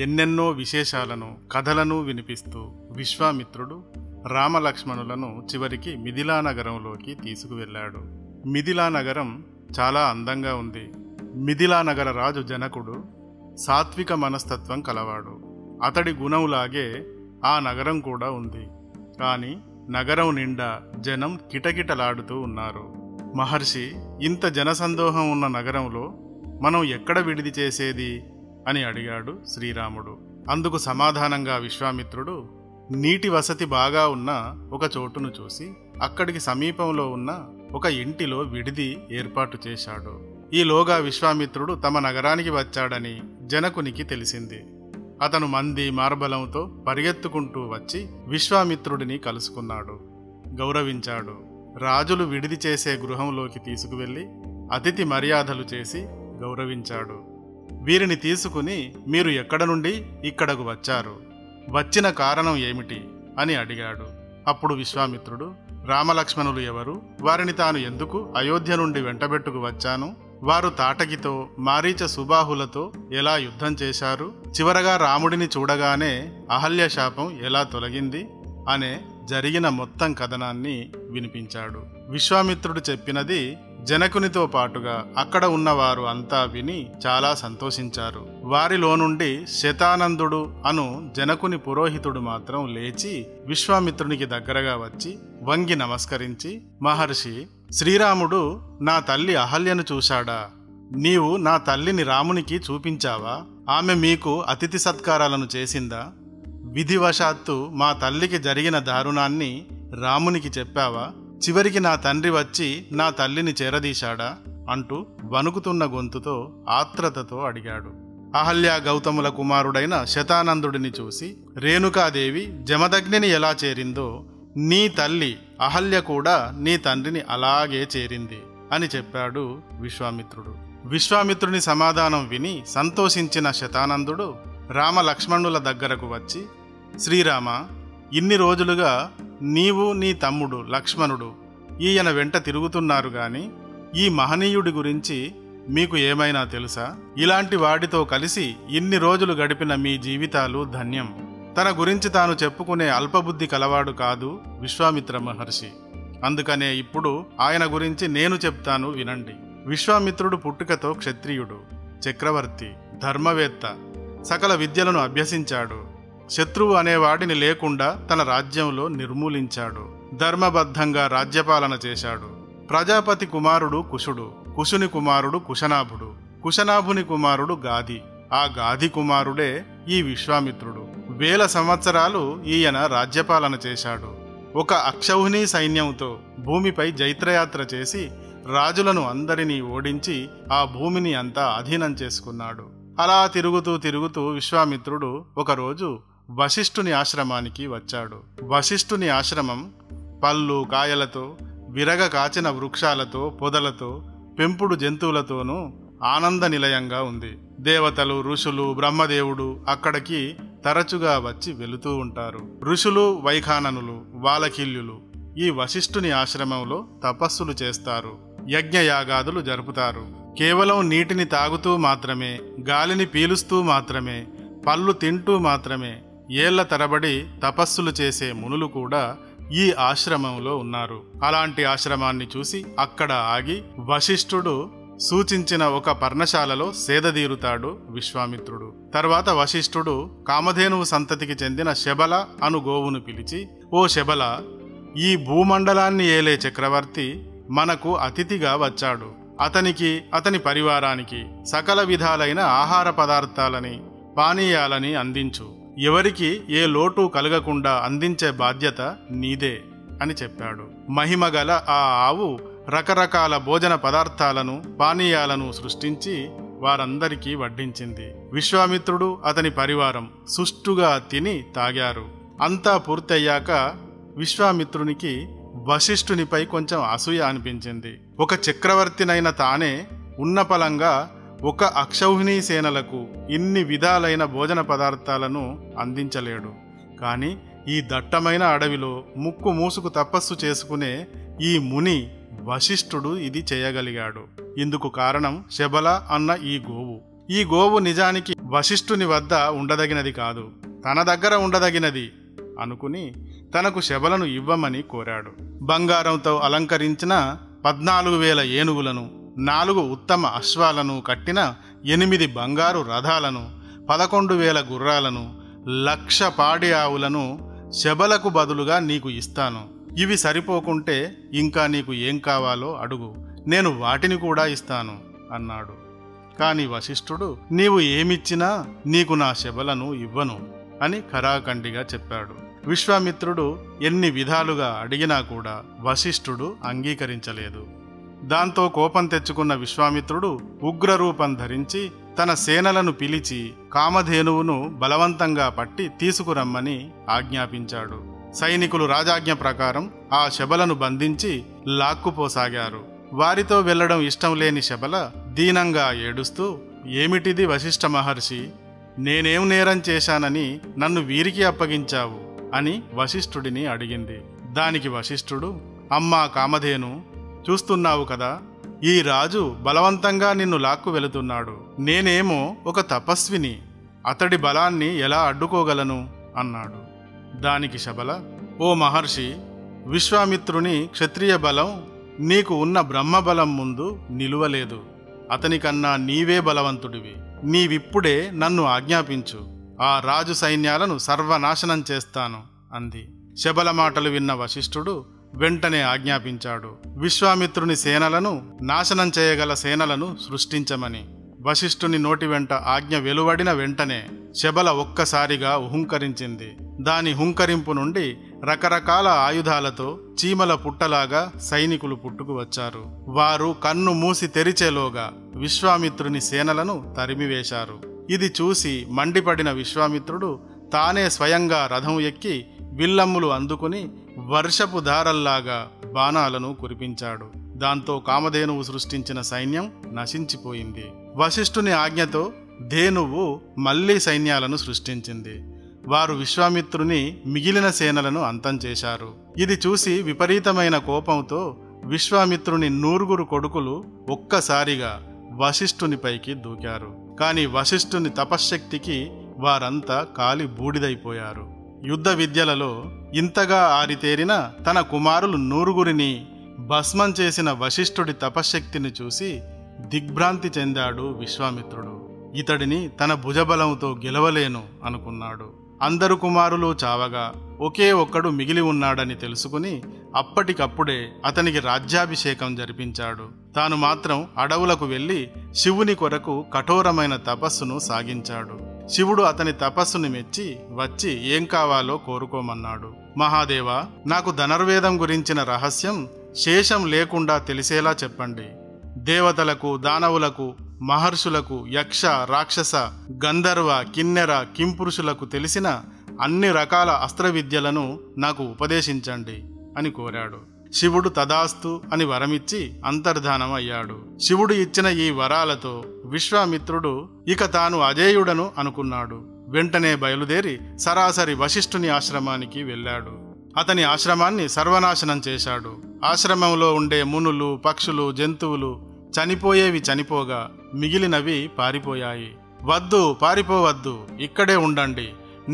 ఎన్నెన్నో విశేషాలను కథలను వినిపిస్తూ విశ్వామిత్రుడు రామలక్ష్మణులను చివరికి మిథిలా నగరంలోకి తీసుకువెళ్ళాడు. మిథిలా నగరం చాలా అందంగా ఉంది. మిథిలా నగర రాజు జనకుడు సాత్విక మనస్తత్వం కలవాడు. అతడి గుణంలాగే ఆ నగరం కూడా ఉంది. కానీ నగరం నిండా జనం కిటకిటలాడుతూ ఉన్నారు. మహర్షి, ఇంత జనసందోహం ఉన్న నగరంలో మనం ఎక్కడ విడిది చేసేది అని అడిగాడు శ్రీరాముడు. అందుకు సమాధానంగా విశ్వామిత్రుడు నీటి వసతి బాగా ఉన్న ఒక చోటును చూసి అక్కడికి సమీపంలో ఉన్న ఒక ఇంటిలో విడిది ఏర్పాటు చేశాడు. ఈలోగా విశ్వామిత్రుడు తమ నగరానికి వచ్చాడని జనకునికి తెలిసింది. అతను మంది మార్బలంతో పరిగెత్తుకుంటూ వచ్చి విశ్వామిత్రుడిని కలుసుకున్నాడు, గౌరవించాడు. రాజులు విడిది చేసే గృహంలోకి తీసుకువెళ్ళి అతిథి మర్యాదలు చేసి గౌరవించాడు. వీరిని తీసుకుని మీరు ఎక్కడ నుండి ఇక్కడకు వచ్చారు, వచ్చిన కారణం ఏమిటి అని అడిగాడు. అప్పుడు విశ్వామిత్రుడు, రామలక్ష్మణులు ఎవరు, వారిని తాను ఎందుకు అయోధ్య నుండి వెంటబెట్టుకు వచ్చాను, వారు తాటకితో మారీచ సుబాహులతో ఎలా యుద్ధం చేశారు, చివరగా రాముడిని చూడగానే అహల్య శాపం ఎలా తొలగింది అనే జరిగిన మొత్తం కథనాన్ని వినిపించాడు. విశ్వామిత్రుడు చెప్పినది జనకునితో పాటుగా అక్కడ ఉన్నవారు అంతా విని చాలా సంతోషించారు. వారిలో నుండి శతానందుడు అను జనకుని పురోహితుడు మాత్రం లేచి విశ్వామిత్రునికి దగ్గరగా వచ్చి వంగి నమస్కరించి, మహర్షి, శ్రీరాముడు నా తల్లి అహల్యను చూశాడా? నీవు నా తల్లిని రామునికి చూపించావా? ఆమె మీకు అతిథి సత్కారాలను చేసిందా? విధివశాత్తు మా తల్లికి జరిగిన దారుణాన్ని రామునికి చెప్పావా? చివరికి నా తండ్రి వచ్చి నా తల్లిని చేరదీశాడా అంటూ వణుకుతున్న గొంతుతో ఆత్రతతో అడిగాడు. అహల్య గౌతముల కుమారుడైన శతానందుడిని చూసి, రేణుకాదేవి జమదగ్నిని ఎలా చేరిందో నీ తల్లి అహల్య కూడా నీ తండ్రిని అలాగే చేరింది అని చెప్పాడు విశ్వామిత్రుడు. విశ్వామిత్రుని సమాధానం విని సంతోషించిన శతానందుడు రామలక్ష్మణుల దగ్గరకు వచ్చి, శ్రీరామ, ఇన్ని రోజులుగా నీవు నీ తమ్ముడు లక్ష్మణుడు ఈయన వెంట తిరుగుతున్నారు గాని ఈ మహనీయుడి గురించి మీకు ఏమైనా తెలుసా? ఇలాంటి వాడితో కలిసి ఇన్ని రోజులు గడిపిన మీ జీవితాలు ధన్యం. తన గురించి తాను చెప్పుకునే అల్పబుద్ధి కలవాడు కాదు విశ్వామిత్ర మహర్షి. అందుకనే ఇప్పుడు ఆయన గురించి నేను చెప్తాను, వినండి. విశ్వామిత్రుడు పుట్టుకతో క్షత్రియుడు, చక్రవర్తి, ధర్మవేత్త, సకల విద్యలను అభ్యసించాడు. శత్రువు అనేవాడిని లేకుండా తన రాజ్యంలో నిర్మూలించాడు. ధర్మబద్ధంగా రాజ్యపాలన చేశాడు. ప్రజాపతి కుమారుడు కుశుడు, కుశుని కుమారుడు కుశనాభుడు, కుశనాభుని కుమారుడు గాధి, ఆ గాధి కుమారుడే ఈ విశ్వామిత్రుడు. 1000 సంవత్సరాలు ఈయన రాజ్యపాలన చేశాడు. ఒక అక్షౌహిణీ సైన్యంతో భూమిపై జైత్రయాత్ర చేసి రాజులను అందరినీ ఓడించి ఆ భూమిని అంతా అధీనం చేసుకున్నాడు. అలా తిరుగుతూ విశ్వామిత్రుడు ఒకరోజు వశిష్ఠుని ఆశ్రమానికి వచ్చాడు. వశిష్ఠుని ఆశ్రమం పళ్ళు కాయలతో, విరగ కాచిన వృక్షాలతో, పొదలతో, పెంపుడు జంతువులతోనూ ఆనంద నిలయంగా ఉంది. దేవతలు, ఋషులు, బ్రహ్మదేవుడు అక్కడికి తరచుగా వచ్చి వెళుతూ ఉంటారు. ఋషులు, వైఖాననులు, వాలకిల్యులు ఈ వశిష్ఠుని ఆశ్రమంలో తపస్సులు చేస్తారు, యజ్ఞయాగాదులు జరుపుతారు. కేవలం నీటిని తాగుతూ మాత్రమే, గాలిని పీలుస్తూ మాత్రమే, పళ్ళు తింటూ మాత్రమే ఏళ్ల తరబడి తపస్సులు చేసే మునులు కూడా ఈ ఆశ్రమంలో ఉన్నారు. అలాంటి ఆశ్రమాన్ని చూసి అక్కడ ఆగి వశిష్ఠుడు సూచించిన ఒక పర్ణశాలలో సేదదీరుతాడు విశ్వామిత్రుడు. తర్వాత వశిష్ఠుడు కామధేనువు సంతతికి చెందిన శబల అను గోవును పిలిచి, ఓ శబల, ఈ భూమండలాన్ని ఏలే చక్రవర్తి మనకు అతిథిగా వచ్చాడు. అతనికి, అతని పరివారానికి సకల విధాలైన ఆహార పదార్థాలని, పానీయాలని అందించు. ఎవరికి ఏ లోటు కలగకుండా అందించే బాధ్యత నీదే అని చెప్పాడు. మహిమగల ఆ ఆవు రకరకాల భోజన పదార్థాలను, పానీయాలను సృష్టించి వారందరికీ వడ్డించింది. విశ్వామిత్రుడు అతని పరివారం సుష్టుగా తిని తాగారు. అంతా పూర్తయ్యాక విశ్వామిత్రునికి వశిష్ఠునిపై కొంచెం అసూయ అనిపించింది. ఒక చక్రవర్తినైన తానే ఉన్నపలంగా ఒక అక్షౌహిణీ సేనలకు ఇన్ని విధాలైన భోజన పదార్థాలను అందించలేడు. కానీ ఈ దట్టమైన అడవిలో ముక్కు మూసుకు తపస్సు చేసుకునే ఈ ముని వశిష్ఠుడు ఇది చేయగలిగాడు. ఇందుకు కారణం శబల అన్న ఈ గోవు. ఈ గోవు నిజానికి వశిష్ఠుని వద్ద ఉండదగినది కాదు, తన దగ్గర ఉండదగినది అనుకుని తనకు శబలను ఇవ్వమని కోరాడు. బంగారంతో అలంకరించిన 14,000 ఏనుగులను, 4 ఉత్తమ అశ్వాలను కట్టిన 8 బంగారు రథాలను, 11,000 గుర్రాలను, 1,00,000 పాడి ఆవులను శబలకు బదులుగా నీకు ఇస్తాను. ఇవి సరిపోకుంటే ఇంకా నీకు ఏం కావాలో అడుగు, నేను వాటిని కూడా ఇస్తాను అన్నాడు. కాని వశిష్ఠుడు, నీవు ఏమిచ్చినా నీకు నా శబలను ఇవ్వను అని ఖరాఖండిగా చెప్పాడు. విశ్వామిత్రుడు ఎన్ని విధాలుగా అడిగినా కూడా వశిష్ఠుడు అంగీకరించలేదు. దాంతో కోపం తెచ్చుకున్న విశ్వామిత్రుడు ఉగ్రరూపం ధరించి తన సేనలను పిలిచి కామధేనువును బలవంతంగా పట్టి తీసుకురమ్మని ఆజ్ఞాపించాడు. సైనికులు రాజాజ్ఞ ప్రకారం ఆ శబలను బంధించి లాక్కుపోసాగారు. వారితో వెళ్లడం ఇష్టం లేని శబల దీనంగా ఏడుస్తూ, ఏమిటిది వశిష్ఠ మహర్షి, నేనేం నేరం చేశానని నన్ను వీరికి అప్పగించావు అని వశిష్ఠుడిని అడిగింది. దానికి వశిష్ఠుడు, అమ్మా కామధేను, చూస్తున్నావు కదా, ఈ రాజు బలవంతంగా నిన్ను లాక్కు వెళుతున్నాడు. నేనేమో ఒక తపస్విని, అతడి బలాన్ని ఎలా అడ్డుకోగలను అన్నాడు. దానికి శబల, ఓ మహర్షి, విశ్వామిత్రుని క్షత్రియ బలం నీకు ఉన్న బ్రహ్మబలం ముందు నిలువలేదు. అతనికన్నా నీవే బలవంతుడివి. నీవిప్పుడే నన్ను ఆజ్ఞాపించు, ఆ రాజు సైన్యాలను సర్వనాశనం చేస్తాను అంది. శబల మాటలు విన్న వశిష్ఠుడు వెంటనే ఆజ్ఞాపించాడు, విశ్వామిత్రుని సేనలను నాశనం చేయగల సేనలను సృష్టించమని. వశిష్ఠుని నోటి వెంట ఆజ్ఞ వెలువడిన వెంటనే శబల ఒక్కసారిగా హుంకరించింది. దాని హుంకరింపు నుండి రకరకాల ఆయుధాలతో చీమల పుట్టలాగా సైనికులు పుట్టుకు వచ్చారు. వారు కన్ను మూసి తెరిచేలోగా విశ్వామిత్రుని సేనలను తరిమివేశారు. ఇది చూసి మండిపడిన విశ్వామిత్రుడు తానే స్వయంగా రథం ఎక్కి విల్లమ్ములు అందుకుని వర్షపు ధారల్లాగా బాణాలను కురిపించాడు. దాంతో కామధేనువు సృష్టించిన సైన్యం నశించిపోయింది. వశిష్ఠుని ఆజ్ఞతో ధేనువు మళ్లీ సైన్యాలను సృష్టించింది. వారు విశ్వామిత్రుని మిగిలిన సేనలను అంతం చేశారు. ఇది చూసి విపరీతమైన కోపంతో విశ్వామిత్రుని 9 కొడుకులు ఒక్కసారిగా వశిష్ఠునిపైకి దూకారు. కాని వశిష్ఠుని తపశ్శక్తికి వారంతా కాలి బూడిదైపోయారు. యుద్ధ విద్యలలో ఇంతగా ఆరితేరిన తన కుమారులు 9 భస్మం చేసిన వశిష్ఠుడి తపశ్శక్తిని చూసి దిగ్భ్రాంతి చెందాడు విశ్వామిత్రుడు. ఇతడిని తన భుజబలంతో గెలవలేను అనుకున్నాడు. అందరు కుమారులు చావగా ఒకే ఒక్కడు మిగిలి ఉన్నాడని తెలుసుకుని అప్పటికప్పుడే అతనికి రాజ్యాభిషేకం జరిపించాడు. తాను మాత్రం అడవులకు వెళ్లి శివుని కొరకు కఠోరమైన తపస్సును సాగించాడు. శివుడు అతని తపస్సును మెచ్చి వచ్చి ఏం కావాలో కోరుకోమన్నాడు. మహాదేవా, నాకు ధనుర్వేదం గురించిన రహస్యం శేషం లేకుండా తెలిసేలా చెప్పండి. దేవతలకు, దానవులకు, మహర్షులకు, యక్ష, రాక్షస, గంధర్వ, కిన్నెర, కింపురుషులకు తెలిసిన అన్ని రకాల అస్త్ర విద్యలను నాకు ఉపదేశించండి అని కోరాడు. శివుడు తదాస్తు అని వరమిచ్చి అంతర్ధానం అయ్యాడు. శివుడు ఇచ్చిన ఈ వరాలతో విశ్వామిత్రుడు ఇక తాను అజేయుడను అనుకున్నాడు. వెంటనే బయలుదేరి సరాసరి వశిష్ఠుని ఆశ్రమానికి వెళ్ళాడు. అతని ఆశ్రమాన్ని సర్వనాశనం చేశాడు. ఆశ్రమంలో ఉండే మునులు, పక్షులు, జంతువులు చనిపోయేవి చనిపోగా మిగిలినవి పారిపోయాయి. వద్దు, పారిపోవద్దు, ఇక్కడే ఉండండి,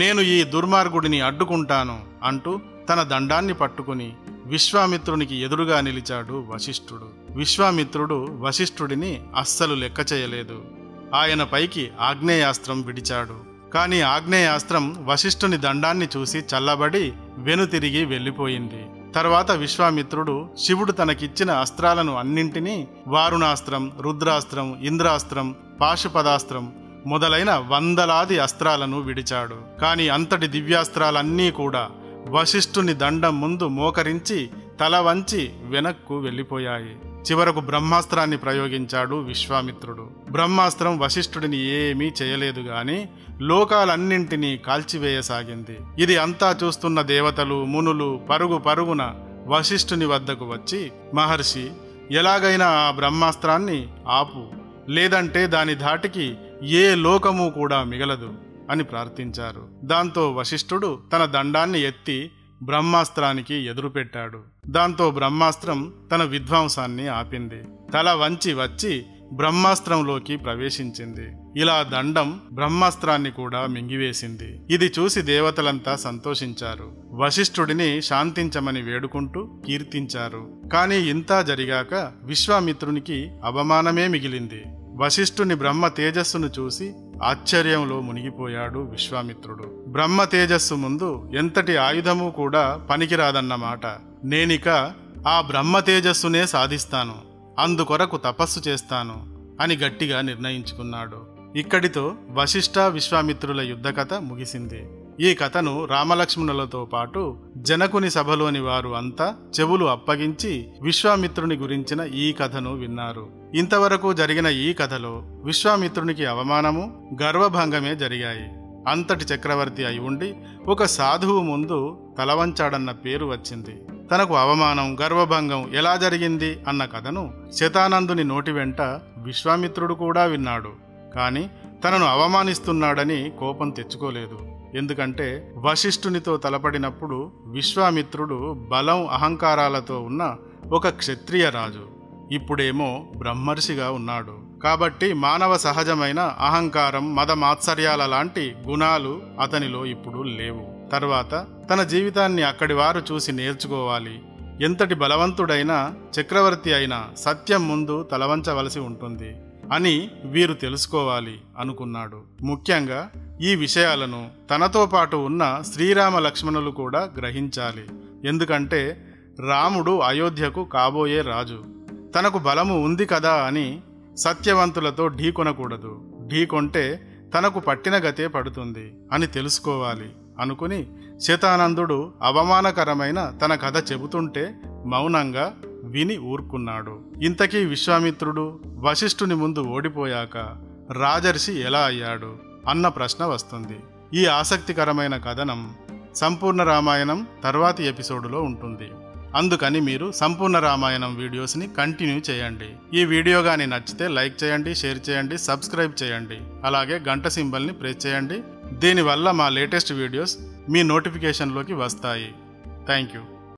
నేను ఈ దుర్మార్గుడిని అడ్డుకుంటాను అంటూ తన దండాన్ని పట్టుకుని విశ్వామిత్రునికి ఎదురుగా నిలిచాడు వశిష్ఠుడు. విశ్వామిత్రుడు వశిష్ఠుడిని అస్సలు లెక్క చేయలేదు. ఆయన పైకి ఆగ్నేయాస్త్రం విడిచాడు. కాని ఆగ్నేయాస్త్రం వశిష్ఠుని దండాన్ని చూసి చల్లబడి వెనుతిరిగి వెళ్ళిపోయింది. తర్వాత విశ్వామిత్రుడు శివుడు తనకిచ్చిన అస్త్రాలను అన్నింటినీ వారుణాస్త్రం, రుద్రాస్త్రం, ఇంద్రాస్త్రం, పాశుపదాస్త్రం మొదలైన వందలాది అస్త్రాలను విడిచాడు. కాని అంతటి దివ్యాస్త్రాలన్నీ కూడా వశిష్ఠుని దండం ముందు మోకరించి తల వంచి వెనక్కు వెళ్ళిపోయాయి. చివరకు బ్రహ్మాస్త్రాన్ని ప్రయోగించాడు విశ్వామిత్రుడు. బ్రహ్మాస్త్రం వశిష్ఠుడిని ఏమీ చేయలేదు గాని లోకాలన్నింటినీ కాల్చివేయసాగింది. ఇది అంతా చూస్తున్న దేవతలు, మునులు పరుగు పరుగున వశిష్ఠుని వద్దకు వచ్చి, మహర్షి, ఎలాగైనా ఆ బ్రహ్మాస్త్రాన్ని ఆపు, లేదంటే దాని ధాటికి ఏ లోకము కూడా మిగలదు అని ప్రార్థించారు. దాంతో వశిష్ఠుడు తన దండాన్ని ఎత్తి బ్రహ్మాస్త్రానికి ఎదురుపెట్టాడు. దాంతో బ్రహ్మాస్త్రం తన విధ్వంసాన్ని ఆపింది. తల వంచి వచ్చి బ్రహ్మాస్త్రంలోకి ప్రవేశించింది. ఇలా దండం బ్రహ్మాస్త్రాన్ని కూడా మింగివేసింది. ఇది చూసి దేవతలంతా సంతోషించారు. వశిష్ఠుడిని శాంతించమని వేడుకుంటూ కీర్తించారు. కానీ ఇంతా జరిగాక విశ్వామిత్రునికి అవమానమే మిగిలింది. వశిష్ఠుని బ్రహ్మ తేజస్సును చూసి ఆశ్చర్యంలో మునిగిపోయాడు విశ్వామిత్రుడు. బ్రహ్మ తేజస్సు ముందు ఎంతటి ఆయుధము కూడా పనికిరాదన్నమాట. నేనిక ఆ బ్రహ్మ తేజస్సునే సాధిస్తాను, అందుకొరకు తపస్సు చేస్తాను అని గట్టిగా నిర్ణయించుకున్నాడు. ఇక్కడితో వశిష్ఠ విశ్వామిత్రుల యుద్ధ కథ ముగిసింది. ఈ కథను రామలక్ష్మణులతో పాటు జనకుని సభలోని వారు అంతా చెవులు అప్పగించి విశ్వామిత్రుని గురించిన ఈ కథను విన్నారు. ఇంతవరకు జరిగిన ఈ కథలో విశ్వామిత్రునికి అవమానము, గర్వభంగమే జరిగాయి. అంతటి చక్రవర్తి అయి ఉండి ఒక సాధువు ముందు తలవంచాడన్న పేరు వచ్చింది. తనకు అవమానం, గర్వభంగం ఎలా జరిగింది అన్న కథను శతానందుని నోటి వెంట విశ్వామిత్రుడు కూడా విన్నాడు. కాని తనను అవమానిస్తున్నాడని కోపం తెచ్చుకోలేదు. ఎందుకంటే వశిష్ఠునితో తలపడినప్పుడు విశ్వామిత్రుడు బలం, అహంకారాలతో ఉన్న ఒక క్షత్రియ రాజు. ఇప్పుడేమో బ్రహ్మర్షిగా ఉన్నాడు. కాబట్టి మానవ సహజమైన అహంకారం, మదమాత్సర్యాల లాంటి గుణాలు అతనిలో ఇప్పుడు లేవు. తర్వాత తన జీవితాన్ని అక్కడి వారు చూసి నేర్చుకోవాలి. ఎంతటి బలవంతుడైనా, చక్రవర్తి అయినా సత్యం ముందు తలవంచవలసి ఉంటుంది అని వీరు తెలుసుకోవాలి అనుకున్నాడు. ముఖ్యంగా ఈ విషయాలను తనతో పాటు ఉన్న శ్రీరామ లక్ష్మణులు కూడా గ్రహించాలి. ఎందుకంటే రాముడు అయోధ్యకు కాబోయే రాజు. తనకు బలము ఉంది కదా అని సత్యవంతులతో ఢీకొనకూడదు. ఢీకొంటే తనకు పట్టిన గతే పడుతుంది అని తెలుసుకోవాలి అనుకుని శతానందుడు అవమానకరమైన తన కథ చెబుతుంటే మౌనంగా విని ఊరుకున్నాడు. ఇంతకీ విశ్వామిత్రుడు వశిష్ఠుని ముందు ఓడిపోయాక రాజర్షి ఎలా అయ్యాడు అన్న ప్రశ్న వస్తుంది. ఈ ఆసక్తికరమైన కథనం సంపూర్ణ రామాయణం తర్వాతి ఎపిసోడులో ఉంటుంది. అందుకని మీరు సంపూర్ణ రామాయణం వీడియోస్ని కంటిన్యూ చేయండి. ఈ వీడియో కానీ నచ్చితే లైక్ చేయండి, షేర్ చేయండి, సబ్స్క్రైబ్ చేయండి. అలాగే గంట సింబల్ని ప్రెస్ చేయండి. దీనివల్ల మా లేటెస్ట్ వీడియోస్ మీ నోటిఫికేషన్లోకి వస్తాయి. Thank you.